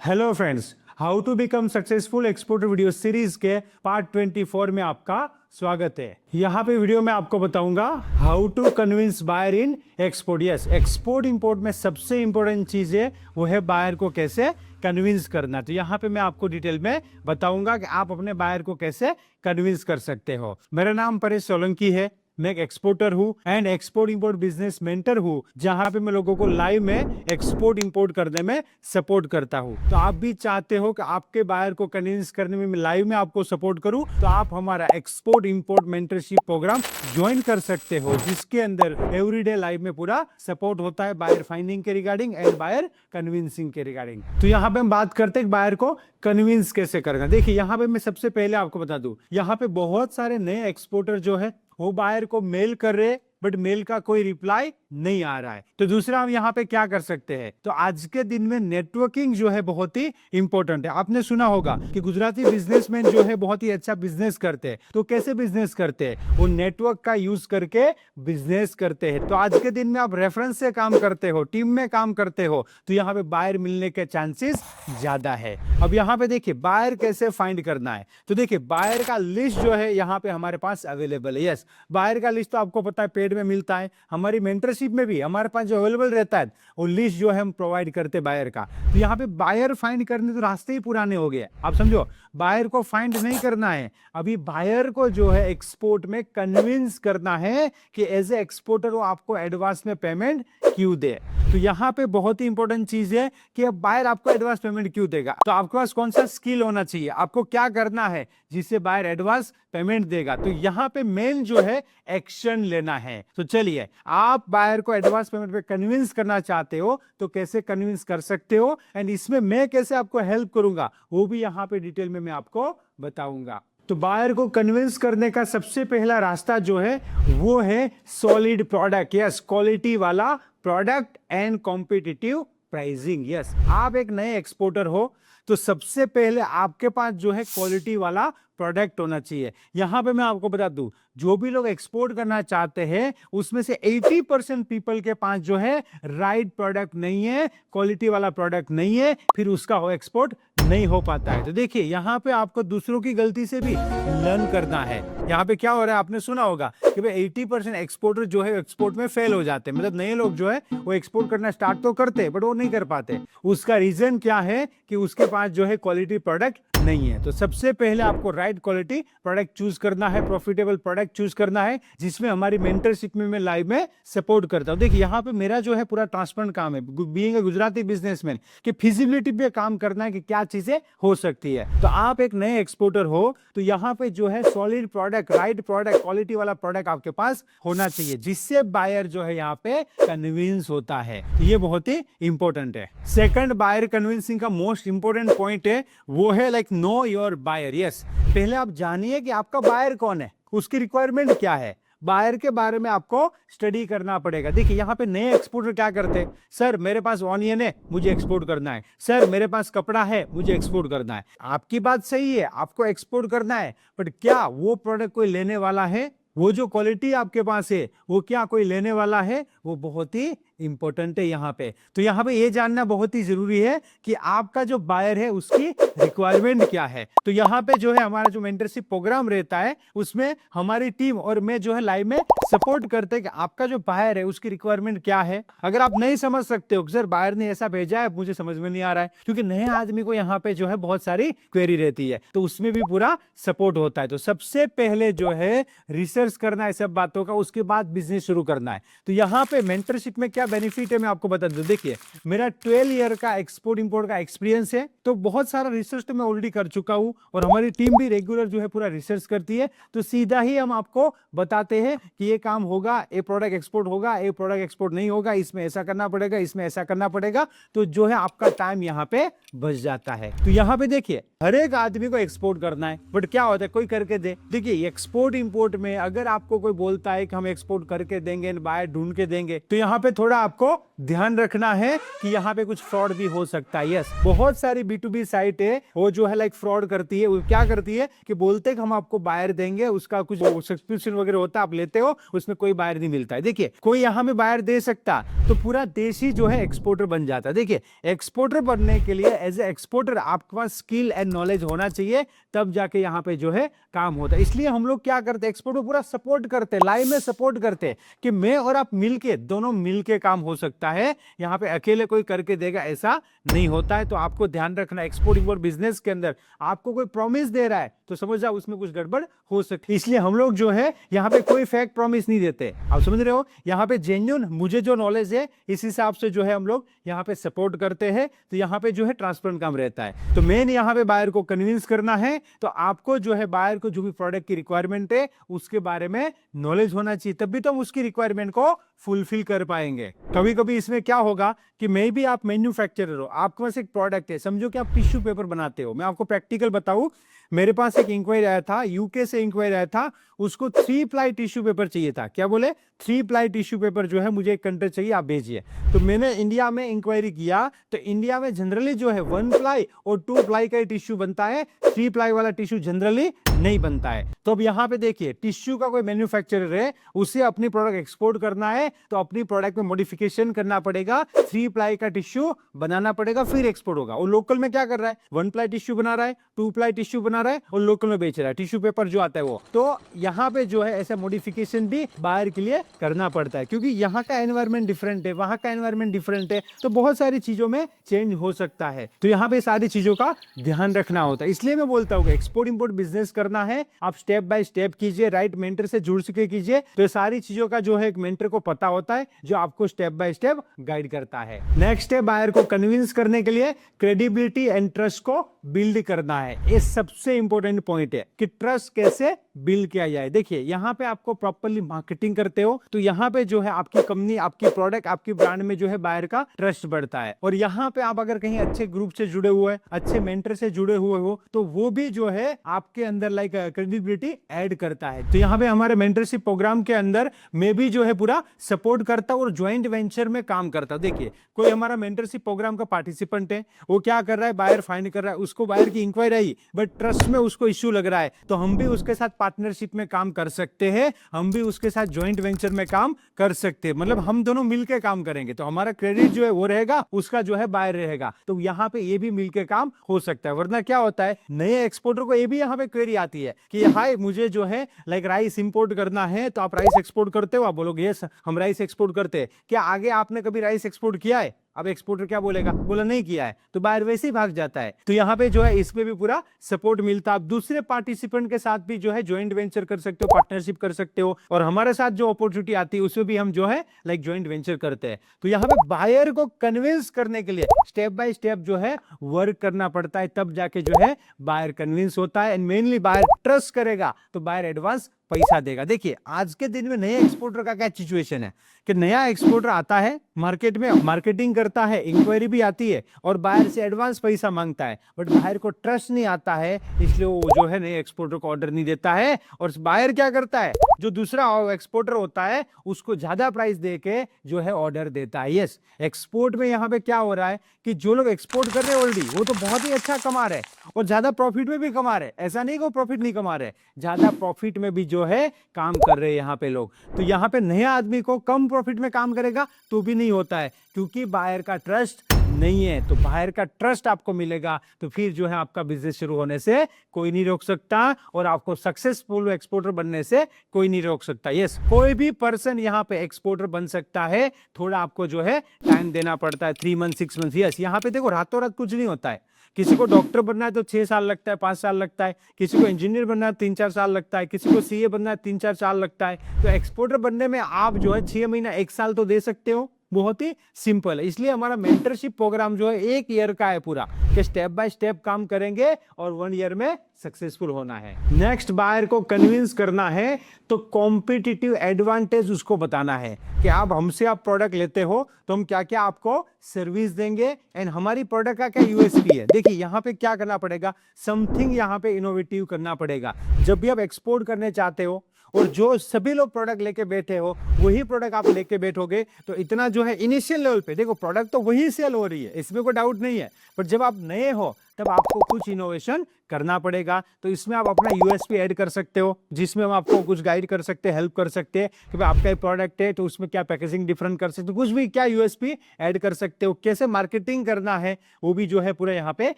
Hello friends, how to become successful exporter video series के part 24 में आपका स्वागत है। यहाँ पे वीडियो में आपको बताऊंगा how to convince buyer in export. Yes, export import में सबसे इंपॉर्टेंट चीज है वो है बायर को कैसे कन्विंस करना। तो यहाँ पे मैं आपको डिटेल में बताऊंगा कि आप अपने बायर को कैसे कन्विंस कर सकते हो। मेरा नाम परेश सोलंकी है, मैं एक एक्सपोर्टर हूँ and export import business mentor हूँ, जहां पे मैं लोगों को लाइव में एक्सपोर्ट इंपोर्ट करने में सपोर्ट करता हूँ। तो आप भी चाहते हो कि आपके बायर को कन्विंस करने में मैं लाइव में आपको सपोर्ट करूँ, तो आप हमारा export import mentorship program join कर सकते हो, जिसके अंदर एवरीडे लाइव में पूरा सपोर्ट होता है बायर फाइंडिंग के रिगार्डिंग एंड बायर कन्विंसिंग के रिगार्डिंग। तो यहाँ पे हम बात करते हैं बायर को कन्विंस कैसे करना। देखिए, यहाँ पे मैं सबसे पहले आपको बता दूं, यहाँ पे बहुत सारे नए एक्सपोर्टर जो है वो बायर को मेल कर रहे, बट मेल का कोई रिप्लाई नहीं आ रहा है। तो दूसरा हम यहाँ पे क्या कर सकते हैं, तो आज के दिन में नेटवर्किंग जो है बहुत ही इंपॉर्टेंट है। आपने सुना होगा कि गुजराती बिजनेसमैन जो है बहुत ही अच्छा बिजनेस करते हैं। तो कैसे बिजनेस करते हैं, वो नेटवर्क का यूज करके बिजनेस करते हैं। तो आज के दिन में आप रेफरेंस से काम करते हो, टीम में काम करते हो, तो यहाँ पे बायर मिलने के चांसेस ज्यादा है। अब यहाँ पे देखिए बायर कैसे फाइंड करना है। तो देखिए, बायर का लिस्ट जो है यहाँ पे हमारे पास अवेलेबल है। यस, बायर का लिस्ट तो आपको पता है पेड में मिलता है, हमारी मेंटरशिप में भी हमारे पास जो अवेलेबल रहता है वो लिस्ट जो है हम प्रोवाइड करते हैं बायर का। तो यहाँ पे बायर फाइंड करने तो रास्ते ही पुराने हो गए। आप समझो, बायर को फाइंड नहीं करना है, अभी बायर को जो है एक्सपोर्ट में कन्विंस करना है कि एज ए एक्सपोर्टर वो आपको एडवांस में पेमेंट क्यों दे। तो यहाँ पे बहुत ही इंपॉर्टेंट चीज है कि अब बायर आपको एडवांस पेमेंट क्यों देगा। तो आपके पास कौन सा स्किल होना चाहिए, आपको क्या करना है जिससे बायर एडवांस पेमेंट देगा। तो यहाँ पे मेन जो है एक्शन लेना है। तो चलिए, आप बायर को एडवांस पेमेंट पे कन्विंस करना चाहते हो तो कैसे कन्विंस कर सकते हो, एंड इसमें मैं कैसे आपको हेल्प करूंगा वो भी यहाँ पे डिटेल में मैं आपको बताऊंगा। तो बायर को कन्विंस करने का सबसे पहला रास्ता जो है वो है सॉलिड प्रोडक्ट। यस, क्वालिटी वाला product and competitive pricing. Yes, आप एक नए एक्सपोर्टर हो तो सबसे पहले आपके पास जो है क्वालिटी वाला प्रोडक्ट होना चाहिए। यहां पे मैं आपको बता दूं, जो भी लोग एक्सपोर्ट करना चाहते हैं उसमें से 80% पीपल के पास जो है राइट प्रोडक्ट नहीं है, क्वालिटी वाला प्रोडक्ट नहीं है, फिर उसका हो एक्सपोर्ट नहीं हो पाता है। तो देखिए, यहाँ पे आपको दूसरों की गलती से भी लर्न करना है। यहाँ पे क्या हो रहा है, आपने सुना होगा कि भाई 80% एक्सपोर्टर जो है एक्सपोर्ट में फेल हो जाते हैं। मतलब नए लोग जो है वो एक्सपोर्ट करना स्टार्ट तो करते बट वो नहीं कर पाते। उसका रीजन क्या है कि उसके पास जो है क्वालिटी प्रोडक्ट नहीं है। तो सबसे पहले आपको राइट क्वालिटी प्रोडक्ट चूज करना है, प्रॉफिटेबल प्रोडक्ट चूज करना है, जिसमें हमारी मेंटरशिप में मैं लाइव में सपोर्ट करता हूं। देखिए, यहाँ पे मेरा जो है पूरा ट्रांसपेरेंट काम है, बीइंग ए गुजराती बिजनेसमैन, कि फिजिबिलिटी पे काम करना है कि क्या चीजें हो सकती है। तो आप एक नए एक्सपोर्टर हो तो यहाँ पे जो है solid product, right product, quality वाला प्रोडक्ट आपके पास होना चाहिए, जिससे बायर जो है यहाँ पे कन्विंस होता है। तो ये बहुत ही इंपॉर्टेंट है। सेकंड बायर कन्विंसिंग का मोस्ट इंपॉर्टेंट पॉइंट है वो है like know your buyer. Yes, पहले आप जानिए कि आपका बायर कौन है, उसकी रिक्वायरमेंट क्या है। बायर के बारे में आपको स्टडी करना पड़ेगा। देखिए, यहाँ पे नए एक्सपोर्टर क्या करते हैं, सर मेरे पास ऑनियन है, मुझे एक्सपोर्ट करना है। सर मेरे पास कपड़ा है, मुझे एक्सपोर्ट करना है। आपकी बात सही है, आपको एक्सपोर्ट करना है, बट क्या वो प्रोडक्ट कोई लेने वाला है? वो जो क्वालिटी आपके पास है वो क्या कोई लेने वाला है? वो बहुत ही इंपॉर्टेंट है यहाँ पे। तो यहाँ पे ये जानना बहुत ही जरूरी है कि आपका जो बायर है उसकी रिक्वायरमेंट क्या है। तो यहाँ पे जो है हमारा जो मेंटरशिप प्रोग्राम रहता है उसमें हमारी टीम और मैं जो है लाइव में सपोर्ट करते हैं कि आपका जो बायर है उसकी रिक्वायरमेंट क्या है। अगर आप नहीं समझ सकते हो सर बायर ने ऐसा भेजा है, मुझे समझ में नहीं आ रहा है, क्योंकि नए आदमी को यहाँ पे जो है बहुत सारी क्वेरी रहती है, तो उसमें भी पूरा सपोर्ट होता है। तो सबसे पहले जो है रिसर्च करना है सब बातों का, उसके बाद बिजनेस शुरू करना है। तो यहाँ पे मेंटरशिप में क्या बेनिफिट है मैं आपको बता दूं। देखिए, मेरा 12 ईयर का एक्सपोर्ट इंपोर्ट का एक्सपीरियंस है, तो बहुत सारा रिसर्च तो मैं ऑलरेडी कर चुका हूं और हमारी टीम भी रेगुलर जो है पूरा रिसर्च करती है। तो सीधा ही हम आपको बताते हैं कि ये काम होगा, ये प्रोडक्ट एक्सपोर्ट होगा, ये प्रोडक्ट एक्सपोर्ट नहीं होगा, इसमें ऐसा करना पड़ेगा, इसमें ऐसा करना पड़ेगा। तो जो है आपका टाइम यहाँ पे बच जाता है। तो यहाँ पे देखिए, हर एक आदमी को एक्सपोर्ट करना है, बट क्या होता है कोई करके दे। देखिए, एक्सपोर्ट इंपोर्ट में अगर आपको कोई बोलता है कि हम एक्सपोर्ट करके देंगे, बायर ढूंढ के देंगे, तो यहाँ पे थोड़ा थोड़ा आपको ध्यान रखना है कि यहाँ पे कुछ फ्रॉड भी हो सकता है। यस, बहुत सारी B2B साइट है वो जो है लाइक फ्रॉड करती है। वो क्या करती है कि बोलते हैं कि हम आपको बायर देंगे, उसका कुछ सब्सक्रिप्शन वगैरह होता है, आप लेते हो, उसमें कोई बायर नहीं मिलता है। देखिए, कोई यहाँ में बायर दे सकता तो पूरा देश ही जो है एक्सपोर्टर बन जाता है। देखिए, एक्सपोर्टर बनने के लिए एज ए एक्सपोर्टर आपके पास स्किल एंड नॉलेज होना चाहिए, तब जाके यहाँ पे जो है काम होता है। इसलिए हम लोग क्या करते हैं, एक्सपोर्ट को पूरा सपोर्ट करते हैं, लाइव में सपोर्ट करते हैं कि मैं और आप मिलके, दोनों मिलके काम हो सकता है। यहाँ पे अकेले कोई करके देगा ऐसा नहीं होता है। तो आपको ध्यान रखना, एक्सपोर्ट इंपोर्ट बिजनेस के अंदर आपको कोई प्रॉमिस दे रहा है तो समझ जाओ उसमें कुछ गड़बड़ हो सकती है। इसलिए हम लोग जो है यहाँ पे कोई फेक प्रॉमिस नहीं देते। आप समझ रहे हो, यहाँ पे जेन्युइन मुझे जो नॉलेज है इस हिसाब से जो है हम लोग यहाँ पे सपोर्ट करते हैं। तो यहाँ पे जो है ट्रांसपेरेंट काम रहता है। तो मेन यहाँ पे बायर को कन्विंस करना है, तो आपको जो है बायर को जो भी प्रोडक्ट की रिक्वायरमेंट है उसके बारे में नॉलेज होना चाहिए, तभी तो हम उसकी रिक्वायरमेंट को फुलफिल कर पाएंगे। कभी कभी इसमें क्या होगा कि मे भी आप मैन्युफैक्चरर हो, आपके पास एक प्रोडक्ट है, समझो कि आप टिश्यू पेपर बनाते हो। मैं आपको प्रैक्टिकल बताऊं, मेरे पास एक इंक्वायरी आया था, यूके से इंक्वायरी आया था, उसको 3 प्लाई टिश्यू पेपर चाहिए था। क्या बोले, 3 प्लाई टिश्यू पेपर जो है मुझे एक कंट्री चाहिए, आप भेजिए। तो मैंने इंडिया में इंक्वायरी किया, तो इंडिया में जनरली जो है 1 प्लाई और 2 प्लाई का टिश्यू बनता है, 3 प्लाई वाला टिश्यू जनरली नहीं बनता है। तो अब यहाँ पे देखिए, टिश्यू का कोई मैन्युफैक्चरर है, उसे अपनी प्रोडक्ट एक्सपोर्ट करना है तो अपनी प्रोडक्ट में मॉडिफिकेशन करना पड़ेगा, 3 प्लाई का टिश्यू बनाना पड़ेगा, फिर एक्सपोर्ट होगा। और लोकल में क्या कर रहा है, 1 प्लाई टिश्यू बना रहा है, 2 प्लाई टिश्यू बना रहा है और लोकल में बेच रहा है, टिश्यू पेपर जो आता है वो। तो यहाँ पे जो है ऐसा मॉडिफिकेशन भी बाहर के लिए करना पड़ता है, क्योंकि यहाँ का एनवायरमेंट डिफरेंट है, वहां का एनवायरमेंट डिफरेंट है, तो बहुत सारी चीजों में चेंज हो सकता है। तो यहाँ पे सारी चीजों का ध्यान रखना होता है। इसलिए मैं बोलता हूँ एक्सपोर्ट इंपोर्ट बिजनेस करना है, आप स्टेप बाय स्टेप कीजिए, राइट मेंटर से जुड़ सके कीजिए। तो ये सारी चीजों का जो है एक मेंटर को पता होता है, जो आपको स्टेप बाय स्टेप गाइड करता है। नेक्स्ट है बायर को कन्विंस करने के लिए क्रेडिबिलिटी एंड ट्रस्ट को बिल्ड करना है। ये सबसे इंपॉर्टेंट पॉइंट है कि ट्रस्ट कैसे बिल्ड किया जाए। देखिए, यहाँ पे आपको प्रॉपर्ली मार्केटिंग करते हो तो यहाँ पे जो है आपकी कंपनी, आपकी प्रोडक्ट, आपकी ब्रांड में जो है बायर का ट्रस्ट बढ़ता है। और यहाँ पे आप अगर कहीं अच्छे ग्रुप से जुड़े हुए हैं, अच्छे मेंटर से जुड़े हुए हो, तो वो भी जो है आपके अंदर लाइक क्रेडिबिलिटी ऐड करता है। तो यहाँ पे हमारे मेंटरशिप प्रोग्राम के अंदर मैं भी जो है पूरा सपोर्ट करता हूँ और ज्वाइंट वेंचर में काम करता हूँ। देखिए, कोई हमारा मेंटरशिप प्रोग्राम का पार्टिसिपेंट है, वो क्या कर रहा है, बायर फाइंड कर रहा है, उसको बायर की इंक्वायरी आई बट ट्रस्ट में उसको इश्यू लग रहा है, तो हम भी उसके साथ पार्टनरशिप में काम कर सकते हैं, हम भी उसके साथ ज्वाइंट वेंचर में काम कर सकते हैं। मतलब हम दोनों मिलकर काम करेंगे तो हमारा क्रेडिट जो है वो रहेगा, उसका जो है बायर रहेगा। तो यहाँ पे ये भी मिलकर काम हो सकता है। वरना क्या होता है, नए एक्सपोर्टर को ये भी यहाँ पे क्वेरी आती है कि हाय मुझे जो है लाइक राइस इंपोर्ट करना है, तो आप राइस एक्सपोर्ट करते हो? आप बोलोगे यस हम राइस एक्सपोर्ट करते हैं। क्या आगे आपने कभी राइस एक्सपोर्ट किया है? अब एक्सपोर्टर क्या बोलेगा, बोला नहीं किया है, तो बाहर वैसे ही भाग जाता है। तो यहाँ पे जो है इसमें भी पूरा सपोर्ट मिलता है। आप दूसरे पार्टिसिपेंट के साथ भी जो है ज्वाइंट वेंचर कर सकते हो, पार्टनरशिप कर सकते हो, और हमारे साथ जो अपॉर्चुनिटी आती है उसमें भी हम जो है लाइक ज्वाइंट वेंचर करते हैं। तो यहाँ पे बायर को कन्विंस करने के लिए स्टेप बाय स्टेप जो है वर्क करना पड़ता है, तब जाके जो है बायर कन्विंस होता है। एंड मेनली बायर ट्रस्ट करेगा तो बायर एडवांस पैसा देगा। देखिए, आज के दिन में नए एक्सपोर्टर का क्या सिचुएशन है कि नया एक्सपोर्टर आता है मार्केट में, मार्केटिंग करता है, इंक्वायरी भी आती है और बायर से एडवांस पैसा मांगता है, बट बायर को ट्रस्ट नहीं आता है, इसलिए वो जो है नए एक्सपोर्टर को ऑर्डर नहीं देता है। और बायर क्या करता है, जो दूसरा एक्सपोर्टर होता है उसको ज्यादा प्राइस देके जो है ऑर्डर देता है। यस, एक्सपोर्ट में यहाँ पे क्या हो रहा है कि जो लोग एक्सपोर्ट कर रहे हैं ऑलरेडी, वो तो बहुत ही अच्छा कमा रहे हैं और ज्यादा प्रॉफिट में भी कमा रहे हैं। ऐसा नहीं कि प्रॉफिट नहीं कमा रहे, ज्यादा प्रॉफिट में भी जो है काम कर रहे हैं यहाँ पे लोग। तो यहाँ पे नया आदमी को कम प्रॉफिट में काम करेगा तो भी नहीं होता है, क्योंकि बायर का ट्रस्ट नहीं है। तो बायर का ट्रस्ट आपको मिलेगा तो फिर जो है आपका बिजनेस शुरू होने से कोई नहीं रोक सकता और आपको सक्सेसफुल एक्सपोर्टर बनने से कोई नहीं रोक सकता। यस, कोई भी पर्सन यहाँ पे एक्सपोर्टर बन सकता है, थोड़ा आपको जो है टाइम देना पड़ता है, 3 मंथ 6 मंथ। यस, यहाँ पे देखो रातों रात कुछ नहीं होता है। किसी को डॉक्टर बनना है तो 6 साल लगता है, 5 साल लगता है, किसी को इंजीनियर बनना है 3-4 साल लगता है, किसी को सीए बनना है 3-4 साल लगता है। तो एक्सपोर्टर बनने में आप जो है 6 महीना 1 साल तो दे सकते हो, बहुत ही सिंपल है। इसलिए हमारा मेंटरशिप प्रोग्राम जो है 1 ईयर का है पूरा, कि स्टेप बाय स्टेप काम करेंगे और 1 ईयर में सक्सेसफुल होना है। नेक्स्ट, बायर को कन्विंस करना है तो कॉम्पिटिटिव एडवांटेज उसको बताना है कि आप हमसे आप प्रोडक्ट लेते हो तो हम क्या क्या आपको सर्विस देंगे एंड हमारी प्रोडक्ट का क्या यूएसपी है। देखिए, यहाँ पे क्या करना पड़ेगा, समथिंग यहाँ पे इनोवेटिव करना पड़ेगा। जब भी आप एक्सपोर्ट करने चाहते हो और जो सभी लोग प्रोडक्ट लेके बैठे हो वही प्रोडक्ट आप लेके बैठोगे तो इतना जो है इनिशियल लेवल पे देखो प्रोडक्ट तो वही सेल हो रही है, इसमें कोई डाउट नहीं है, पर जब आप नए हो तब आपको कुछ इनोवेशन करना पड़ेगा। तो इसमें आप अपना यूएसपी ऐड कर सकते हो, जिसमें हम आपको कुछ गाइड कर सकते हैं, हेल्प कर सकते हैं कि भाई आपका एक प्रोडक्ट है तो उसमें क्या पैकेजिंग डिफरेंट कर सकते हो, कुछ भी क्या यूएसपी ऐड कर सकते हो, कैसे मार्केटिंग करना है वो भी जो है पूरा यहाँ पे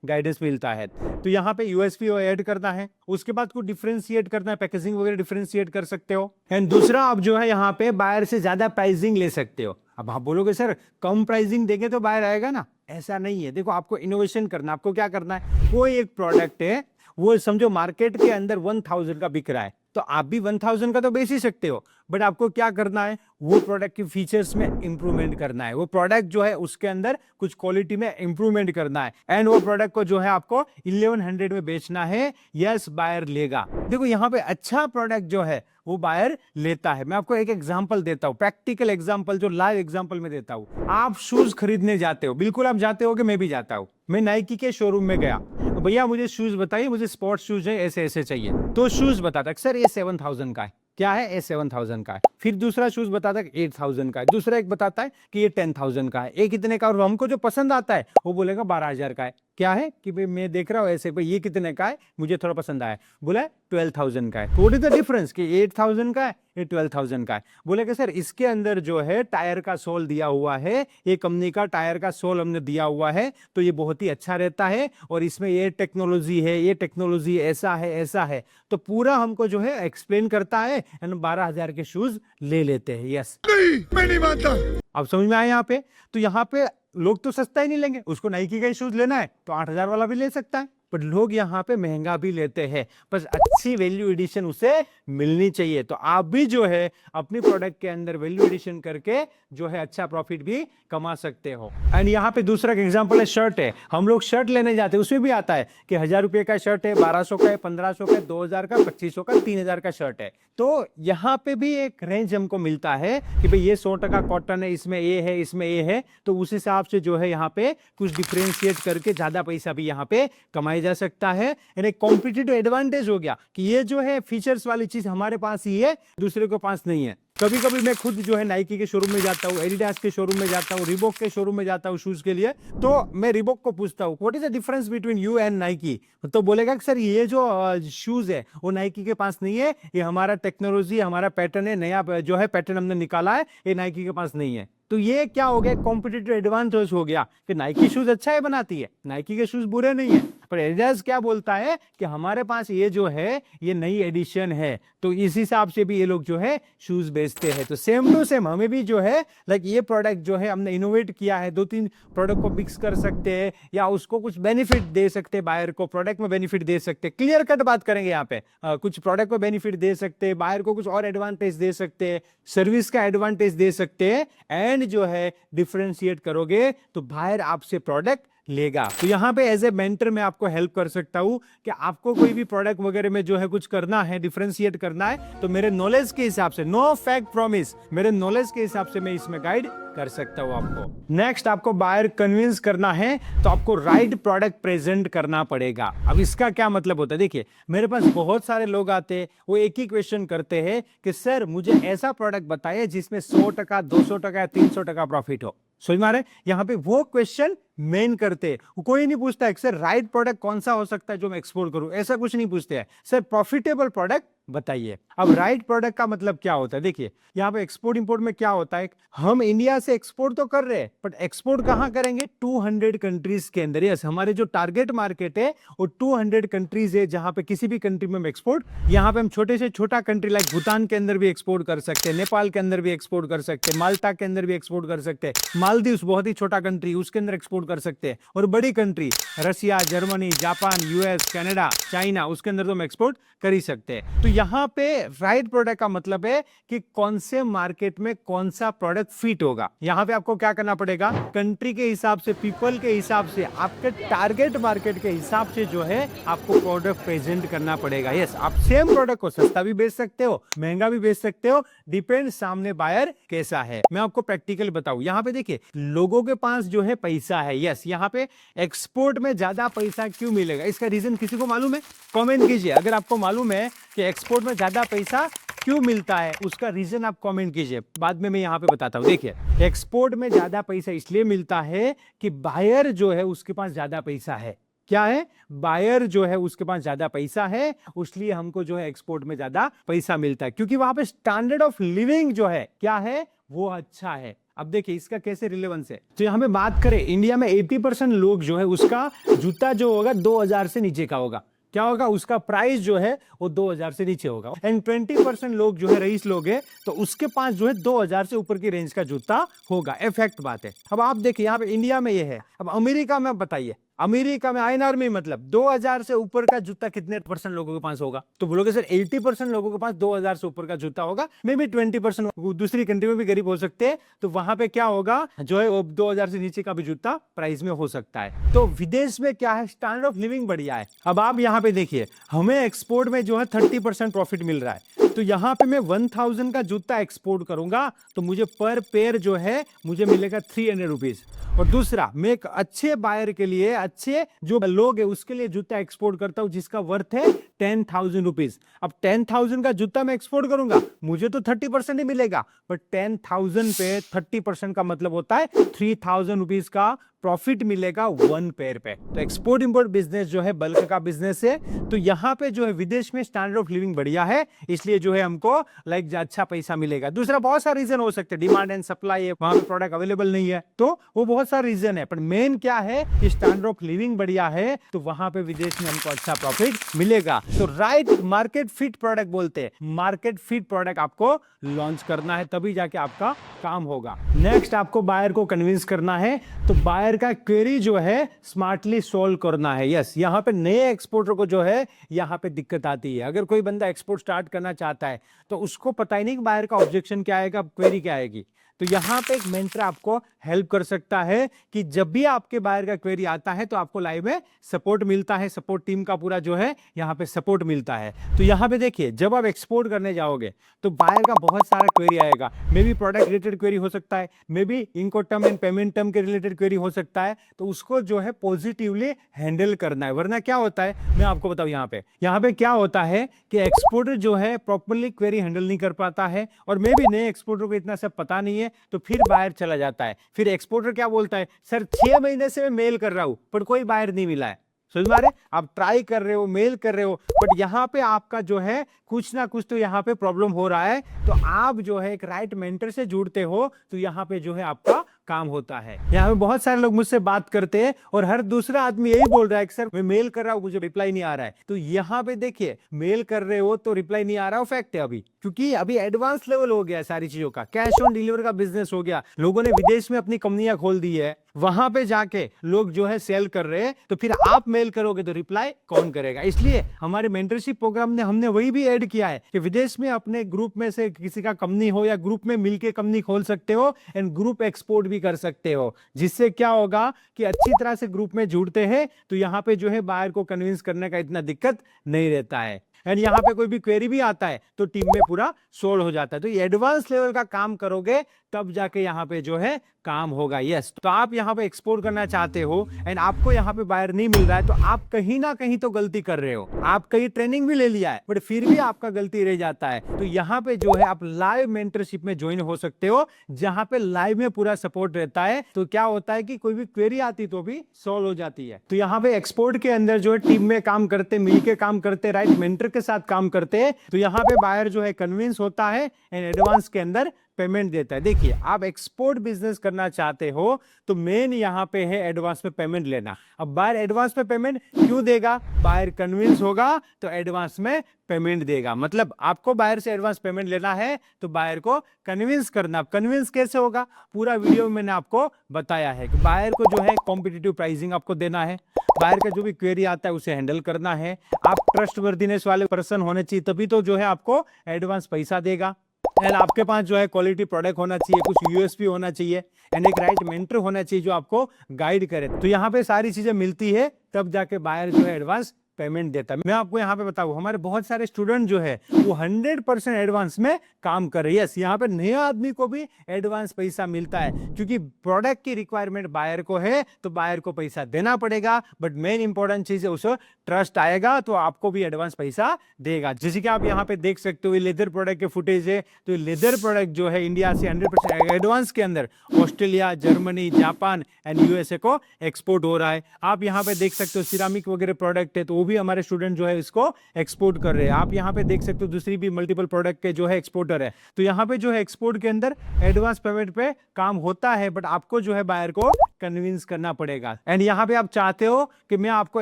गाइडेंस मिलता है। तो यहाँ पे यूएसपी ऐड करना है, उसके बाद कुछ डिफरेंशिएट करना है, पैकेजिंग वगैरह डिफरेंशिएट कर सकते हो। एंड दूसरा आप जो है यहाँ पे बायर से ज्यादा प्राइसिंग ले सकते हो। अब आप बोलोगे सर कम प्राइसिंग देंगे तो बायर आएगा ना, ऐसा नहीं है। देखो आपको इनोवेशन करना, आपको क्या करना है, कोई एक प्रोडक्ट है वो समझो मार्केट के अंदर 1000 का बिक रहा है तो आप भी 1000 का तो बेच ही सकते हो, बट आपको क्या करना है, वो प्रोडक्ट के फीचर्स में इंप्रूवमेंट करना है, वो प्रोडक्ट जो है उसके अंदर कुछ क्वालिटी में इंप्रूवमेंट करना है एंड वो प्रोडक्ट को जो है आपको 1100 में बेचना है। यस बायर लेगा। देखो यहाँ पे अच्छा प्रोडक्ट जो है वो बायर लेता है। मैं आपको एक एग्जांपल देता हूँ, प्रैक्टिकल एग्जांपल जो लाइव एग्जांपल में देता हूँ। आप शूज खरीदने जाते हो, बिल्कुल आप जाते हो कि मैं भी जाता हूँ। मैं नाइकी के शोरूम में गया, भैया मुझे शूज बताइए, मुझे स्पोर्ट्स शूज है ऐसे ऐसे चाहिए, तो शूज बताता सर ये 7000 का है, क्या है, ये 7000 का है। फिर दूसरा शूज बताता है 8000 का है, दूसरा एक बताता है कि ये 10000 का है, एक कितने का, और हमको जो पसंद आता है वो बोलेगा 12000 का है। क्या है कि भाई मैं देख रहा हूँ ऐसे, भाई ये कितने का है, मुझे थोड़ा पसंद आया, बोला 12000 का है। व्हाट इज द डिफरेंस कि 8000 का है, ये 12000 का है। बोलेगा सर इसके अंदर जो है टायर का सोल दिया हुआ है, ये कंपनी का टायर का सोल हमने दिया हुआ है तो ये बहुत ही अच्छा रहता है, और इसमें ये टेक्नोलॉजी है, ये टेक्नोलॉजी ऐसा है ऐसा है, तो पूरा हमको जो है एक्सप्लेन करता है एंड 12000 के शूज ले लेते हैं। यस नहीं, मैं नहीं मानता। अब समझ में आया यहाँ पे। तो यहाँ पे लोग तो सस्ता ही नहीं लेंगे, उसको नाइकी का शूज लेना है तो 8000 वाला भी ले सकता है, पर लोग यहाँ पे महंगा भी लेते हैं, बस अच्छी वैल्यू एडिशन उसे मिलनी चाहिए। तो आप भी जो है अपनी प्रोडक्ट के अंदर वैल्यू एडिशन करके जो है अच्छा प्रॉफिट भी कमा सकते हो। एंड यहाँ पे दूसरा एग्जांपल है शर्ट है। हम लोग शर्ट लेने जाते हैं, उसमें भी आता है कि 1000 रुपये का शर्ट है, 1200 का है, 1500 का है, 2000 का, 2500 का, 3000 का शर्ट है। तो यहाँ पे भी एक रेंज हमको मिलता है कि भाई ये 100% कॉटन है, इसमें ये है, इसमें ये है, तो उस हिसाब से जो है यहाँ पे कुछ डिफरेंशिएट करके ज्यादा पैसा भी यहाँ पे कमाया जा सकता है। यानी कॉम्पिटिटिव एडवांटेज हो गया कि ये जो है फीचर्स वाली चीज हमारे पास ही है, दूसरे के पास नहीं है। कभी कभी मैं खुद जो है नाइकी के शोरूम में जाता हूँ, एडिडास के शोरूम में जाता हूँ, रिबॉक के शोरूम में जाता हूँ शूज के लिए, तो मैं रिबॉक को पूछता हूँ what is the difference between you and Nike, तो बोलेगा कि सर ये जो शूज है वो नाइकी के पास नहीं है, ये हमारा टेक्नोलॉजी, हमारा पैटर्न है, नया जो है पैटर्न हमने निकाला है, ये नाइकी के पास नहीं है। तो ये क्या हो गया, कॉम्पिटिटिव एडवांटेज हो गया कि नाइकी शूज अच्छा है बनाती है, नाइकी के शूज बुरे नहीं है, पर एडिडास क्या बोलता है कि हमारे पास ये जो है ये नई एडिशन है, तो इस हिसाब से भी ये लोग जो है शूज बेचते हैं। तो सेम टू सेम हमें भी जो है लाइक ये प्रोडक्ट जो है हमने इनोवेट किया है, 2-3 प्रोडक्ट को मिक्स कर सकते हैं या उसको कुछ बेनिफिट दे सकते हैं, बायर को प्रोडक्ट में बेनिफिट दे सकते हैं, क्लियर कट बात करेंगे यहाँ पे। कुछ प्रोडक्ट को बेनिफिट दे सकते हैं, बायर को कुछ और एडवांटेज दे सकते हैं, सर्विस का एडवांटेज दे सकते हैं, एंड जो है डिफरेंशिएट करोगे तो बायर आपसे प्रोडक्ट लेगा। तो यहाँ पे एज ए मेंटर मैं आपको हेल्प कर सकता हूँ कि आपको कोई भी प्रोडक्ट वगैरह में जो है कुछ करना है, डिफरेंशिएट करना है, तो मेरे नॉलेज के हिसाब से, नो फैक्ट प्रॉमिस, मेरे नॉलेज के हिसाब से मैं इसमें गाइड कर सकता हूँ आपको। नेक्स्ट आपको बायर कन्विंस करना है तो आपको राइट प्रोडक्ट प्रेजेंट करना पड़ेगा। अब इसका क्या मतलब होता है, देखिए मेरे पास बहुत सारे लोग आते हैं, वो एक ही क्वेश्चन करते हैं कि सर मुझे ऐसा प्रोडक्ट बताइए जिसमें 100%, 200% 300% प्रॉफिट हो। समझ में आ रहा है, यहाँ पे वो क्वेश्चन मेन करते, कोई नहीं पूछता है सर राइट प्रोडक्ट कौन सा हो सकता है जो मैं एक्सपोर्ट करूं, ऐसा कुछ नहीं पूछते हैं, सर प्रॉफिटेबल प्रोडक्ट बताइए। अब राइट प्रोडक्ट का मतलब क्या होता है, देखिए यहाँ पे एक्सपोर्ट इंपोर्ट में क्या होता है, हम इंडिया से एक्सपोर्ट तो कर रहे हैं, बट एक्सपोर्ट कहां करेंगे, 200 कंट्रीज के अंदर। यस, हमारे जो टारगेट मार्केट है वो 200 कंट्रीज है, जहां पे किसी भी कंट्री में हम एक्सपोर्ट, यहाँ पे हम छोटे से छोटा कंट्री लाइक भूटान के अंदर भी एक्सपोर्ट कर सकते हैं, नेपाल के अंदर भी एक्सपोर्ट कर सकते हैं, माल्टा के अंदर भी एक्सपोर्ट कर सकते हैं, मालदीव्स बहुत ही छोटा कंट्री उसके अंदर एक्सपोर्ट कर सकते हैं, और बड़ी country Russia, Germany, Japan, US, Canada, China, उसके अंदर तो हम एक्सपोर्ट कर ही सकते हैं। तो यहाँ पे राइट प्रोडक्ट का मतलब है कि कौन से मार्केट में कौन सा प्रोडक्ट फिट होगा। यहाँ पे आपको क्या करना पड़ेगा, कंट्री के हिसाब से, पीपल के हिसाब से, आपके टारगेट मार्केट के हिसाब से जो है आपको प्रोडक्ट प्रेजेंट करना पड़ेगा। यस, आप सेम प्रोडक्ट को सस्ता भी बेच सकते हो, महंगा भी बेच सकते हो, डिपेंड सामने बायर कैसा है। मैं आपको प्रैक्टिकल बताऊं, यहाँ पे देखिए लोगों के पास जो है पैसा है। यस, यहाँ पे एक्सपोर्ट में ज्यादा पैसा क्यों मिलेगा, इसका रीजन किसी को मालूम है, कमेंट कीजिए। अगर आपको मालूम है कि एक्सपोर्ट में ज्यादा पैसा क्यों मिलता है उसका रीजन आप कमेंट कीजिए, बाद में मैं यहाँ पे बताता हूँ। देखिए, एक्सपोर्ट में ज्यादा पैसा इसलिए मिलता है कि बायर जो है उसके पास ज्यादा पैसा है। क्या है? बायर जो है उसके पास ज्यादा पैसा है, इसलिए हमको जो है एक्सपोर्ट में ज्यादा पैसा मिलता है, क्योंकि वहां पे स्टैंडर्ड ऑफ लिविंग जो है क्या है, वो अच्छा है। अब देखिए इसका कैसे रिलेवेंस है। तो यहां पे बात करें, इंडिया में 80% लोग जो है उसका जूता जो होगा 2000 से नीचे का होगा। क्या होगा? उसका प्राइस जो है वो 2000 से नीचे होगा। एंड 20% लोग जो है रईस लोग हैं, तो उसके पास जो है 2000 से ऊपर की रेंज का जूता होगा। इफेक्ट बात है। अब आप देखिए यहाँ पे इंडिया में ये है। अब अमेरिका में बताइए, अमेरिका में आईएनआर में मतलब 2000 से ऊपर का जूता कितने परसेंट लोगों के पास होगा? तो बोलोगे सर 80% लोगों के पास 2000 से ऊपर का जूता होगा। मे बी 20% दूसरी कंट्री में भी गरीब हो सकते हैं, तो वहां पे क्या होगा, जो है वो 2000 से नीचे का भी जूता प्राइस में हो सकता है। तो विदेश में क्या है, स्टैंडर्ड ऑफ लिविंग बढ़िया है। अब आप यहाँ पे देखिए, हमें एक्सपोर्ट में जो है 30% प्रॉफिट मिल रहा है। तो यहाँ पे मैं 1000 का जूता एक्सपोर्ट करूंगा तो मुझे पर पेयर जो है मुझे मिलेगा 300 रुपीज। और दूसरा, मैं एक अच्छे बायर के लिए, अच्छे जो लोग है उसके लिए जूता एक्सपोर्ट करता हूं जिसका वर्थ है 10,000 रुपीज। अब 10,000 का जूता मैं एक्सपोर्ट करूंगा, मुझे तो 30% ही मिलेगा, बट 10,000 पे 30% का मतलब होता है 3,000 रुपीज का प्रॉफिट मिलेगा 1 पेयर पे। तो एक्सपोर्ट इंपोर्ट बिजनेस जो है बल्क का बिजनेस है। तो यहाँ पे जो है विदेश में स्टैंडर्ड ऑफ लिविंग बढ़िया है, इसलिए जो है हमको लाइक अच्छा पैसा मिलेगा। दूसरा, बहुत सारे रीजन हो सकते हैं, डिमांड एंड सप्लाई है, वहां पे प्रोडक्ट अवेलेबल नहीं है, तो वो बहुत सारे रीजन है। पर मेन क्या है कि स्टैंडर्ड ऑफ लिविंग बढ़िया है, तो वहां पे विदेश में हमको अच्छा प्रॉफिट मिलेगा। तो राइट मार्केट फिट प्रोडक्ट बोलते हैं, मार्केट फिट प्रोडक्ट आपको लॉन्च करना है, तभी जाके आपका काम होगा। नेक्स्ट, आपको बायर को कन्विंस करना है, तो बायर का क्वेरी जो है स्मार्टली सोल्व करना है। यस, यहाँ पे नए एक्सपोर्टर को जो है यहाँ पे दिक्कत आती है। अगर कोई बंदा एक्सपोर्ट स्टार्ट करना चाहता है तो उसको पता ही नहीं कि बायर का ऑब्जेक्शन क्या आएगा, क्वेरी क्या आएगी। तो यहाँ पे एक मेंटर आपको हेल्प कर सकता है कि जब भी आपके बायर का क्वेरी आता है तो आपको लाइव में सपोर्ट मिलता है, सपोर्ट टीम का पूरा जो है यहाँ पे सपोर्ट मिलता है। तो यहाँ पे देखिए, जब आप एक्सपोर्ट करने जाओगे तो बायर का बहुत सारा क्वेरी आएगा। May be product related query हो सकता है, मे बी इनको टर्म एंड पेमेंट टर्म के रिलेटेड क्वेरी हो सकता है, तो उसको जो है पॉजिटिवली हैंडल करना है। वरना क्या होता है, मैं आपको बताऊं, यहाँ पे क्या होता है कि एक्सपोर्टर जो है प्रॉपर्ली क्वेरी हैंडल नहीं कर पाता है, और मे बी नए एक्सपोर्टर को इतना सब पता नहीं है, तो फिर बायर चला जाता है। फिर एक्सपोर्टर क्या बोलता है, सर 6 महीने से मैं मेल कर रहा हूं पर कोई बायर नहीं मिला है। समझ में आ रहे? आप ट्राई कर रहे हो, मेल कर रहे हो, बट यहाँ पे आपका जो है कुछ ना कुछ तो यहाँ पे प्रॉब्लम हो रहा है। तो आप जो है एक राइट मेंटर से जुड़ते हो तो यहाँ पे जो है आपका काम होता है। यहाँ पे बहुत सारे लोग मुझसे बात करते हैं और हर दूसरा आदमी यही बोल रहा है कि सर मैं मेल कर रहा हूँ, मुझे रिप्लाई नहीं आ रहा है। तो यहाँ पे देखिए, मेल कर रहे हो तो रिप्लाई नहीं आ रहा, फैक्ट है। अभी क्योंकि अभी एडवांस लेवल हो गया सारी चीजों का, कैश ऑन डिलीवर का बिजनेस हो गया, लोगों ने विदेश में अपनी कंपनियां खोल दी है, वहां पे जाके लोग जो है सेल कर रहे हैं। तो फिर आप मेल करोगे तो रिप्लाई कौन करेगा? इसलिए हमारे मेंटरशिप प्रोग्राम में हमने वही भी ऐड किया है कि विदेश में अपने ग्रुप में से किसी का कंपनी हो या ग्रुप में मिलके कंपनी खोल सकते हो एंड ग्रुप एक्सपोर्ट भी कर सकते हो। जिससे क्या होगा कि अच्छी तरह से ग्रुप में जुड़ते हैं तो यहाँ पे जो है बायर को कन्विंस करने का इतना दिक्कत नहीं रहता है। एंड यहाँ पे कोई भी क्वेरी भी आता है तो टीम में पूरा सोल्व हो जाता है। तो ये एडवांस लेवल का काम करोगे तब जाके यहाँ पे जो है काम होगा। यस, तो आप यहाँ पे एक्सपोर्ट करना चाहते हो एंड आपको यहाँ पे बायर नहीं मिल रहा है, तो आप कहीं ना कहीं तो गलती कर रहे हो। आप कहीं ट्रेनिंग भी ले लिया है बट फिर भी आपका गलती रह जाता है। तो यहाँ पे जो है आप लाइव मेंटरशिप में ज्वाइन हो सकते हो, जहां पे लाइव में पूरा सपोर्ट रहता है। तो क्या होता है कि कोई भी क्वेरी आती तो भी सॉल्व हो जाती है। तो यहाँ पे एक्सपोर्ट के अंदर जो है टीम में काम करते, मिलकर काम करते, राइट मेंटर के साथ काम करते हैं, तो यहाँ पे बायर जो है कन्विंस होता है एंड एडवांस के अंदर पेमेंट देता है। देखिए, आप एक्सपोर्ट बिजनेस करना चाहते हो तो मेन यहाँ पे है एडवांस में पेमेंट लेना। अब बायर एडवांस में पेमेंट क्यों देगा? बायर कन्विंस होगा तो एडवांस में पेमेंट देगा। मतलब आपको बायर से एडवांस पेमेंट लेना है तो बायर को कन्विंस करना। कन्विंस कैसे होगा? पूरा वीडियो में मैंने आपको बताया है कि बायर को जो है कॉम्पिटिटिव प्राइसिंग आपको देना है, बायर का जो भी क्वेरी आता है उसे हैंडल करना है। आप ट्रस्टवर्दीनेस वाले पर्सन होने चाहिए, तभी तो जो है आपको एडवांस पैसा देगा। एंड आपके पास जो है क्वालिटी प्रोडक्ट होना चाहिए, कुछ यूएसपी होना चाहिए एंड एक राइट मेंटर होना चाहिए जो आपको गाइड करे। तो यहाँ पे सारी चीजें मिलती है तब जाके बायर जो है एडवांस पेमेंट देता है। मैं आपको यहाँ पे बताऊं, हमारे बहुत सारे स्टूडेंट जो है वो 100% एडवांस में काम कर रहे हैं। यस, यहाँ पे नए आदमी को भी एडवांस पैसा मिलता है, क्योंकि प्रोडक्ट की रिक्वायरमेंट बायर को है तो बायर को पैसा देना पड़ेगा, बट मेन इंपॉर्टेंट चीज है उसे ट्रस्ट आएगा तो आपको भी एडवांस पैसा देगा। जैसे कि आप यहाँ पे देख सकते हो, ये लेदर प्रोडक्ट के फुटेज है। तो लेदर प्रोडक्ट जो है इंडिया से 100% एडवांस के अंदर Australia, Germany, Japan and USA को एक्सपोर्ट हो रहा है। आप यहाँ पे देख सकते हो सिरामिक वगैरह प्रोडक्ट है, तो वो भी हमारे स्टूडेंट जो है इसको एक्सपोर्ट कर रहे हैं। आप यहाँ पे देख सकते हो दूसरी भी मल्टीपल प्रोडक्ट के जो है एक्सपोर्टर है। तो यहाँ पे जो है एक्सपोर्ट के अंदर एडवांस पेमेंट पे काम होता है, बट आपको जो है बायर को कन्विंस करना पड़ेगा। एंड यहाँ पे आप चाहते हो कि मैं आपको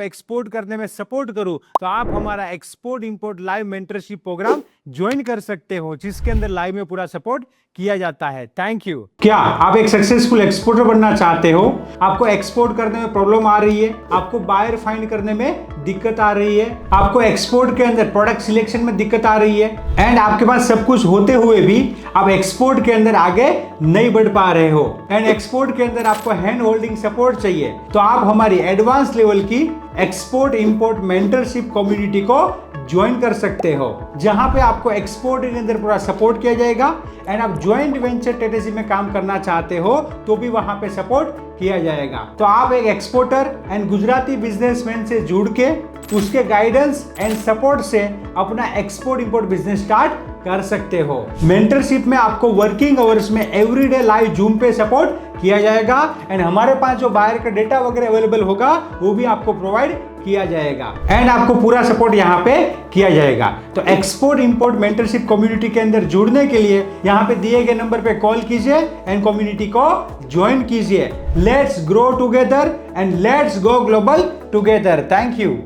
एक्सपोर्ट करने में सपोर्ट करूं, तो आप हमारा export import live mentorship program join कर सकते हो, जिसके अंदर लाइव में पूरा सपोर्ट किया जाता है। Thank you. क्या आप एक सक्सेसफुल एक्सपोर्टर बनना चाहते हो? आपको एक्सपोर्ट करने में प्रॉब्लम आ रही है, आपको बायर फाइंड करने में दिक्कत आ रही है, आपको एक्सपोर्ट के अंदर प्रोडक्ट सिलेक्शन में दिक्कत आ रही है, एंड आपके पास सब कुछ होते हुए भी आप एक्सपोर्ट के अंदर आगे नहीं बढ़ पा रहे हो, एंड एक्सपोर्ट के अंदर आपको हैंड होल्डिंग सपोर्ट चाहिए, तो आप हमारी एडवांस लेवल की एक्सपोर्ट इंपोर्ट मेंटरशिप कम्युनिटी को ज्वाइन कर सकते हो, जहां पे आपको एक्सपोर्ट के अंदर पूरा सपोर्ट किया जाएगा। एंड आप ज्वाइंट वेंचर स्ट्रेटेजी में काम करना चाहते हो तो भी वहां पे सपोर्ट किया जाएगा। तो आप एक एक्सपोर्टर एंड गुजराती बिजनेसमैन से जुड़ के उसके गाइडेंस एंड सपोर्ट से अपना एक्सपोर्ट इंपोर्ट बिजनेस स्टार्ट कर सकते हो। मेंटरशिप में आपको वर्किंग आवर्स में एवरीडे लाइव जूम पे सपोर्ट किया जाएगा, एंड हमारे पास जो बायर का डेटा वगैरह अवेलेबल होगा वो भी आपको प्रोवाइड किया जाएगा, एंड आपको पूरा सपोर्ट यहाँ पे किया जाएगा। तो एक्सपोर्ट इंपोर्ट मेंटरशिप कम्युनिटी के अंदर जुड़ने के लिए यहाँ पे दिए गए नंबर पे कॉल कीजिए एंड कम्युनिटी को ज्वाइन कीजिए। Let's grow together and let's go global together. Thank you.